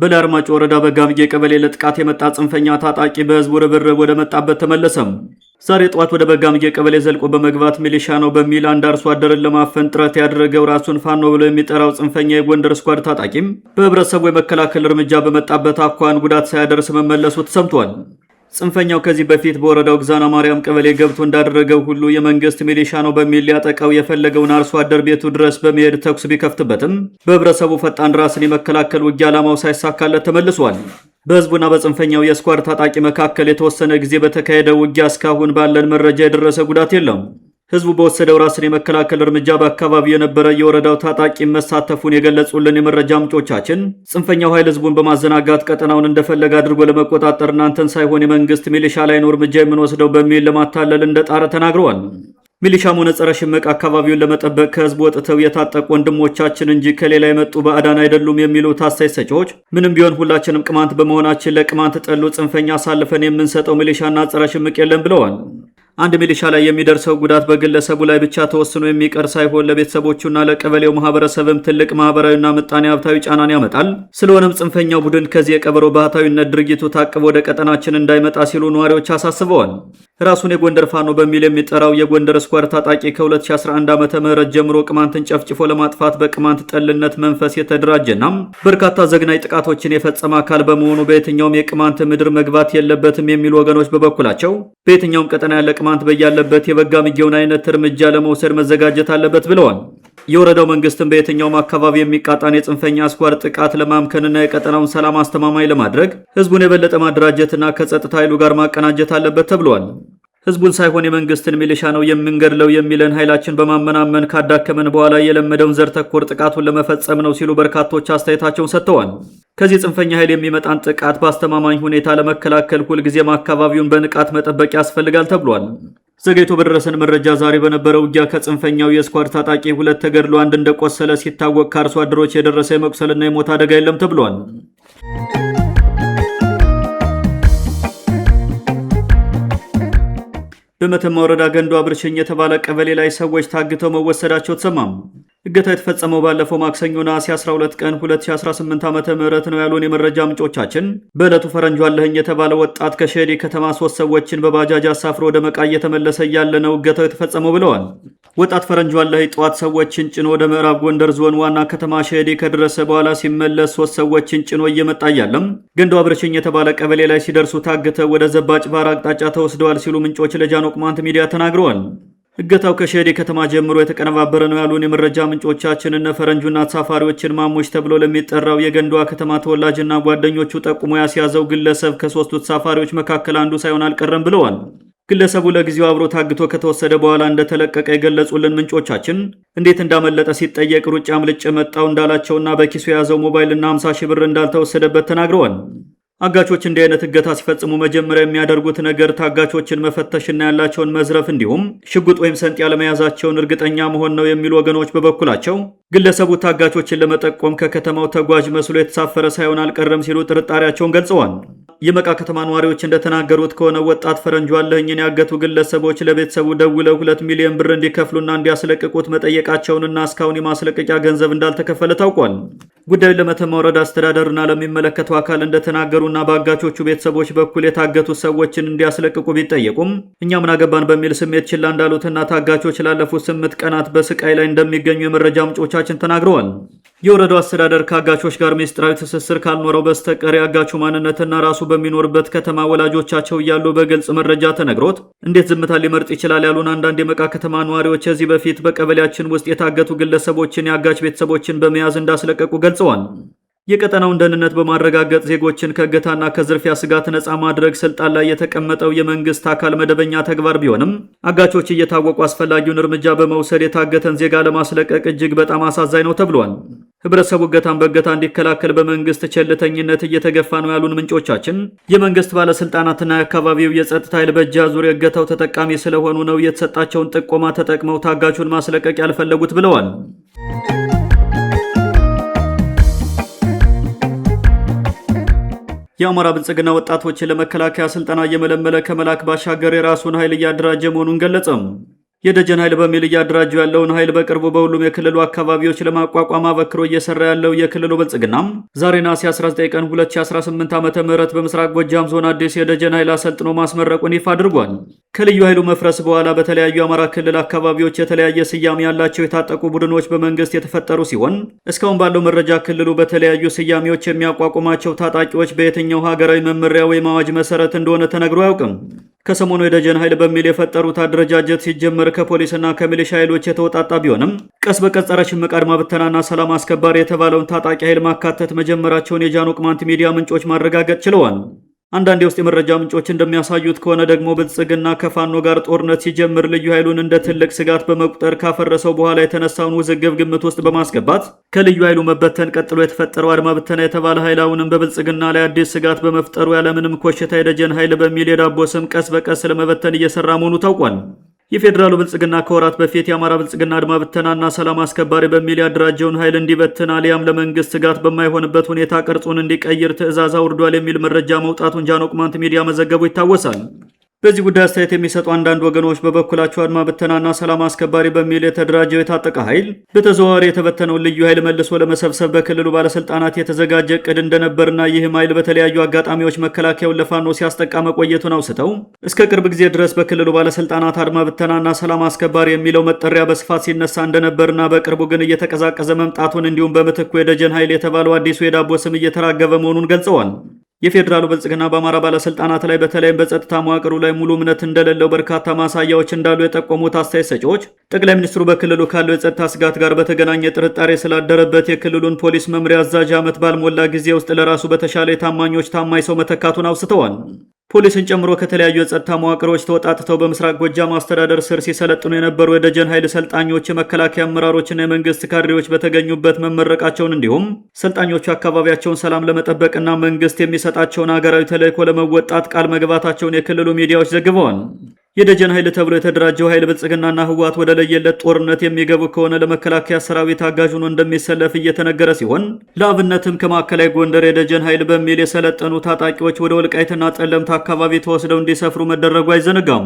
በለአርማጭ ወረዳ በጋምጌ ቀበሌ ለጥቃት የመጣ ጽንፈኛ ታጣቂ በህዝቡ ርብርብ ወደ መጣበት ተመለሰም። ዛሬ ጠዋት ወደ በጋምጌ ቀበሌ ዘልቆ በመግባት ሚሊሻ ነው በሚል አንድ አርሶ አደርን ለማፈን ጥረት ያደረገው ራሱን ፋኖ ብሎ የሚጠራው ጽንፈኛ የጎንደር ስኳድ ታጣቂም በህብረተሰቡ የመከላከል እርምጃ በመጣበት አኳን ጉዳት ሳያደርስ መመለሱ ተሰምቷል። ጽንፈኛው ከዚህ በፊት በወረዳው ግዛና ማርያም ቀበሌ ገብቶ እንዳደረገው ሁሉ የመንግስት ሚሊሻ ነው በሚል ሊያጠቃው የፈለገውን አርሶ አደር ቤቱ ድረስ በመሄድ ተኩስ ቢከፍትበትም በህብረተሰቡ ፈጣን ራስን የመከላከል ውጊያ ዓላማው ሳይሳካለት ተመልሷል። በህዝቡና በጽንፈኛው የስኳድ ታጣቂ መካከል የተወሰነ ጊዜ በተካሄደው ውጊያ እስካሁን ባለን መረጃ የደረሰ ጉዳት የለም። ህዝቡ በወሰደው ራስን የመከላከል እርምጃ በአካባቢው የነበረ የወረዳው ታጣቂ መሳተፉን የገለጹልን የመረጃ ምንጮቻችን ጽንፈኛው ኃይል ህዝቡን በማዘናጋት ቀጠናውን እንደፈለገ አድርጎ ለመቆጣጠር እናንተን ሳይሆን የመንግስት ሚሊሻ ላይ ነው እርምጃ የምንወስደው በሚል ለማታለል እንደጣረ ተናግረዋል። ሚሊሻም ሆነ ጸረ ሽምቅ አካባቢውን ለመጠበቅ ከህዝቡ ወጥተው የታጠቁ ወንድሞቻችን እንጂ ከሌላ የመጡ ባዕዳን አይደሉም የሚሉት አስተያየት ሰጪዎች ምንም ቢሆን ሁላችንም ቅማንት በመሆናችን ለቅማንት ጠሉ ጽንፈኛ አሳልፈን የምንሰጠው ሚሊሻና ጸረ ሽምቅ የለም ብለዋል። አንድ ሚሊሻ ላይ የሚደርሰው ጉዳት በግለሰቡ ላይ ብቻ ተወስኖ የሚቀር ሳይሆን ለቤተሰቦቹና ለቀበሌው ማህበረሰብም ትልቅ ማህበራዊና ምጣኔ ሀብታዊ ጫናን ያመጣል። ስለሆነም ጽንፈኛው ቡድን ከዚህ የቀበሮ ባህታዊነት ድርጊቱ ታቅቦ ወደ ቀጠናችን እንዳይመጣ ሲሉ ነዋሪዎች አሳስበዋል። ራሱን የጎንደር ፋኖ በሚል የሚጠራው የጎንደር ስኳድ ታጣቂ ከ2011 ዓ.ም ጀምሮ ቅማንትን ጨፍጭፎ ለማጥፋት በቅማንት ጠልነት መንፈስ የተደራጀና በርካታ ዘግናኝ ጥቃቶችን የፈጸመ አካል በመሆኑ በየትኛውም የቅማንት ምድር መግባት የለበትም የሚሉ ወገኖች በበኩላቸው በየትኛውም ቀጠና ያለ ቅማንት በያለበት የበጋምጌውን አይነት እርምጃ ለመውሰድ መዘጋጀት አለበት ብለዋል። የወረዳው መንግስትም በየትኛውም አካባቢ የሚቃጣን የጽንፈኛ ስኳድ ጥቃት ለማምከንና የቀጠናውን ሰላም አስተማማኝ ለማድረግ ህዝቡን የበለጠ ማደራጀትና ከጸጥታ ኃይሉ ጋር ማቀናጀት አለበት ተብሏል። ህዝቡን ሳይሆን የመንግስትን ሚሊሻ ነው የምንገድለው የሚለን ኃይላችን በማመናመን ካዳከመን በኋላ የለመደውን ዘር ተኮር ጥቃቱን ለመፈጸም ነው ሲሉ በርካቶች አስተያየታቸውን ሰጥተዋል። ከዚህ ጽንፈኛ ኃይል የሚመጣን ጥቃት በአስተማማኝ ሁኔታ ለመከላከል ሁልጊዜም አካባቢውን በንቃት መጠበቅ ያስፈልጋል ተብሏል። ዘገይቶ በደረሰን መረጃ ዛሬ በነበረው ውጊያ ከጽንፈኛው የስኳድ ታጣቂ 2 ተገድሎ 1 እንደቆሰለ ሲታወቅ ከአርሶ አደሮች የደረሰ የመቁሰልና የሞት አደጋ የለም ተብሏል። በመተማ ወረዳ ገንዶ አብርሽኝ የተባለ ቀበሌ ላይ ሰዎች ታግተው መወሰዳቸው ተሰማም። እገታው የተፈጸመው ባለፈው ማክሰኞ ነሐሴ 12 ቀን 2018 ዓ.ም ነው ያሉን የመረጃ ምንጮቻችን በዕለቱ ፈረንጁ አለህኝ የተባለ ወጣት ከሸዲ ከተማ 3 ሰዎችን በባጃጅ አሳፍሮ ወደ መቃ እየተመለሰ ያለ ነው እገታው የተፈጸመው ብለዋል። ወጣት ፈረንጁ አለህኝ ጠዋት ሰዎችን ጭኖ ወደ ምዕራብ ጎንደር ዞን ዋና ከተማ ሸዲ ከደረሰ በኋላ ሲመለስ 3 ሰዎችን ጭኖ እየመጣ ያለም ገንዶ አብርሽኝ የተባለ ቀበሌ ላይ ሲደርሱ ታግተው ወደ ዘባጭ ባር አቅጣጫ ተወስደዋል ሲሉ ምንጮች ለጃኖ ቅማንት ሚዲያ ተናግረዋል። እገታው ከሸዲ ከተማ ጀምሮ የተቀነባበረ ነው ያሉን የመረጃ ምንጮቻችን እነ ፈረንጁና ተሳፋሪዎችን ማሙሽ ተብሎ ለሚጠራው የገንዷ ከተማ ተወላጅና ጓደኞቹ ጠቁሞ ያስያዘው ግለሰብ ከ3ቱ ተሳፋሪዎች መካከል አንዱ ሳይሆን አልቀረም ብለዋል። ግለሰቡ ለጊዜው አብሮ ታግቶ ከተወሰደ በኋላ እንደተለቀቀ የገለጹልን ምንጮቻችን እንዴት እንዳመለጠ ሲጠየቅ ሩጫ አምልጬ መጣው እንዳላቸውና በኪሱ የያዘው ሞባይልና 50 ሺህ ብር እንዳልተወሰደበት ተናግረዋል። አጋቾች እንዲህ አይነት እገታ ሲፈጽሙ መጀመሪያ የሚያደርጉት ነገር ታጋቾችን መፈተሽና ያላቸውን መዝረፍ እንዲሁም ሽጉጥ ወይም ሰንጥ ያለመያዛቸውን እርግጠኛ መሆን ነው የሚሉ ወገኖች በበኩላቸው ግለሰቡ ታጋቾችን ለመጠቆም ከከተማው ተጓዥ መስሎ የተሳፈረ ሳይሆን አልቀረም ሲሉ ጥርጣሬያቸውን ገልጸዋል። የመቃ ከተማ ነዋሪዎች እንደተናገሩት ከሆነ ወጣት ፈረንጁ አለህኝን ያገቱ ግለሰቦች ለቤተሰቡ ደውለው 2 ሚሊዮን ብር እንዲከፍሉና እንዲያስለቅቁት መጠየቃቸውንና እስካሁን የማስለቀቂያ ገንዘብ እንዳልተከፈለ ታውቋል። ጉዳዩን ለመተማ ወረዳ አስተዳደርና ለሚመለከተው አካል እንደተናገሩና በአጋቾቹ ቤተሰቦች በኩል የታገቱ ሰዎችን እንዲያስለቅቁ ቢጠየቁም እኛ ምን አገባን በሚል ስሜት ችላ እንዳሉትና ታጋቾች ላለፉት 8 ቀናት በስቃይ ላይ እንደሚገኙ የመረጃ ምንጮቻችን ተናግረዋል። የወረዳው አስተዳደር ከአጋቾች ጋር ምስጢራዊ ትስስር ካልኖረው በስተቀር የአጋቹ ማንነትና ራሱ በሚኖርበት ከተማ ወላጆቻቸው እያሉ በግልጽ መረጃ ተነግሮት እንዴት ዝምታ ሊመርጥ ይችላል ያሉን አንዳንድ የመቃ ከተማ ነዋሪዎች ከዚህ በፊት በቀበሌያችን ውስጥ የታገቱ ግለሰቦችን የአጋች ቤተሰቦችን በመያዝ እንዳስለቀቁ ገልጸዋል። የቀጠናውን ደህንነት በማረጋገጥ ዜጎችን ከእገታና ከዝርፊያ ስጋት ነፃ ማድረግ ስልጣን ላይ የተቀመጠው የመንግስት አካል መደበኛ ተግባር ቢሆንም አጋቾች እየታወቁ አስፈላጊውን እርምጃ በመውሰድ የታገተን ዜጋ ለማስለቀቅ እጅግ በጣም አሳዛኝ ነው ተብሏል። ህብረተሰቡ እገታን በእገታ እንዲከላከል በመንግስት ቸልተኝነት እየተገፋ ነው ያሉን ምንጮቻችን የመንግስት ባለስልጣናትና የአካባቢው የጸጥታ ኃይል በእጅ አዙር የእገታው ተጠቃሚ ስለሆኑ ነው የተሰጣቸውን ጥቆማ ተጠቅመው ታጋቹን ማስለቀቅ ያልፈለጉት ብለዋል። የአማራ ብልጽግና ወጣቶችን ለመከላከያ ስልጠና እየመለመለ ከመላክ ባሻገር የራሱን ኃይል እያደራጀ መሆኑን ገለጸም። የደጀን ኃይል በሚል እያደራጁ ያለውን ኃይል በቅርቡ በሁሉም የክልሉ አካባቢዎች ለማቋቋም አበክሮ እየሰራ ያለው የክልሉ ብልጽግና ዛሬ ነሐሴ 19 ቀን 2018 ዓ.ም በምስራቅ ጎጃም ዞን አዲስ የደጀን ኃይል አሰልጥኖ ማስመረቁን ይፋ አድርጓል። ከልዩ ኃይሉ መፍረስ በኋላ በተለያዩ የአማራ ክልል አካባቢዎች የተለያየ ስያሜ ያላቸው የታጠቁ ቡድኖች በመንግስት የተፈጠሩ ሲሆን እስካሁን ባለው መረጃ ክልሉ በተለያዩ ስያሜዎች የሚያቋቁማቸው ታጣቂዎች በየትኛው ሀገራዊ መመሪያ ወይም አዋጅ መሰረት እንደሆነ ተነግሮ አያውቅም። ከሰሞኑ የደጀን ኃይል በሚል የፈጠሩት አደረጃጀት ሲጀመር ከፖሊስና ከሚሊሻ ኃይሎች የተወጣጣ ቢሆንም ቀስ በቀስ ጸረ ሽምቅ አድማ ብተናና ሰላም አስከባሪ የተባለውን ታጣቂ ኃይል ማካተት መጀመራቸውን የጃኖ ቅማንት ሚዲያ ምንጮች ማረጋገጥ ችለዋል። አንዳንድ የውስጥ የመረጃ ምንጮች እንደሚያሳዩት ከሆነ ደግሞ ብልጽግና ከፋኖ ጋር ጦርነት ሲጀምር ልዩ ኃይሉን እንደ ትልቅ ስጋት በመቁጠር ካፈረሰው በኋላ የተነሳውን ውዝግብ ግምት ውስጥ በማስገባት ከልዩ ኃይሉ መበተን ቀጥሎ የተፈጠረው አድማ ብተና የተባለ ኃይል አሁንም በብልጽግና ላይ አዲስ ስጋት በመፍጠሩ ያለምንም ኮሽታ የደጀን ኃይል በሚል የዳቦ ስም ቀስ በቀስ ለመበተን እየሰራ መሆኑ ታውቋል። የፌዴራሉ ብልጽግና ከወራት በፊት የአማራ ብልጽግና አድማ ብተናና ሰላም አስከባሪ በሚል ያደራጀውን ኃይል እንዲበትን አሊያም ለመንግስት ስጋት በማይሆንበት ሁኔታ ቅርጹን እንዲቀይር ትዕዛዝ አውርዷል የሚል መረጃ መውጣቱን ጃኖ ቅማንት ሚዲያ መዘገቡ ይታወሳል። በዚህ ጉዳይ አስተያየት የሚሰጡ አንዳንድ ወገኖች በበኩላቸው አድማ ብተናና ሰላም አስከባሪ በሚል የተደራጀው የታጠቀ ኃይል በተዘዋዋሪ የተበተነውን ልዩ ኃይል መልሶ ለመሰብሰብ በክልሉ ባለስልጣናት የተዘጋጀ እቅድ እንደነበርና ይህም ኃይል በተለያዩ አጋጣሚዎች መከላከያውን ለፋኖ ሲያስጠቃ መቆየቱን አውስተው እስከ ቅርብ ጊዜ ድረስ በክልሉ ባለስልጣናት አድማ ብተናና ሰላም አስከባሪ የሚለው መጠሪያ በስፋት ሲነሳ እንደነበርና በቅርቡ ግን እየተቀዛቀዘ መምጣቱን እንዲሁም በምትኩ የደጀን ኃይል የተባለው አዲሱ የዳቦ ስም እየተራገበ መሆኑን ገልጸዋል። የፌዴራሉ ብልጽግና በአማራ ባለስልጣናት ላይ በተለይም በጸጥታ መዋቅሩ ላይ ሙሉ እምነት እንደሌለው በርካታ ማሳያዎች እንዳሉ የጠቆሙት አስተያየት ሰጪዎች ጠቅላይ ሚኒስትሩ በክልሉ ካለው የጸጥታ ስጋት ጋር በተገናኘ ጥርጣሬ ስላደረበት የክልሉን ፖሊስ መምሪያ አዛዥ ዓመት ባልሞላ ጊዜ ውስጥ ለራሱ በተሻለ የታማኞች ታማኝ ሰው መተካቱን አውስተዋል። ፖሊስን ጨምሮ ከተለያዩ የጸጥታ መዋቅሮች ተወጣጥተው በምስራቅ ጎጃም አስተዳደር ስር ሲሰለጥኑ የነበሩ የደጀን ኃይል ሰልጣኞች፣ የመከላከያ አመራሮችና የመንግስት ካድሬዎች በተገኙበት መመረቃቸውን እንዲሁም ሰልጣኞቹ አካባቢያቸውን ሰላም ለመጠበቅና መንግስት የሚሰጣቸውን ሀገራዊ ተልዕኮ ለመወጣት ቃል መግባታቸውን የክልሉ ሚዲያዎች ዘግበዋል። የደጀን ኃይል ተብሎ የተደራጀው ኃይል ብልጽግናና ህወሓት ወደ ለየለት ጦርነት የሚገቡ ከሆነ ለመከላከያ ሰራዊት አጋዥ ሆኖ እንደሚሰለፍ እየተነገረ ሲሆን ለአብነትም ከማዕከላዊ ጎንደር የደጀን ኃይል በሚል የሰለጠኑ ታጣቂዎች ወደ ወልቃይትና ጠለምት አካባቢ ተወስደው እንዲሰፍሩ መደረጉ አይዘነጋም።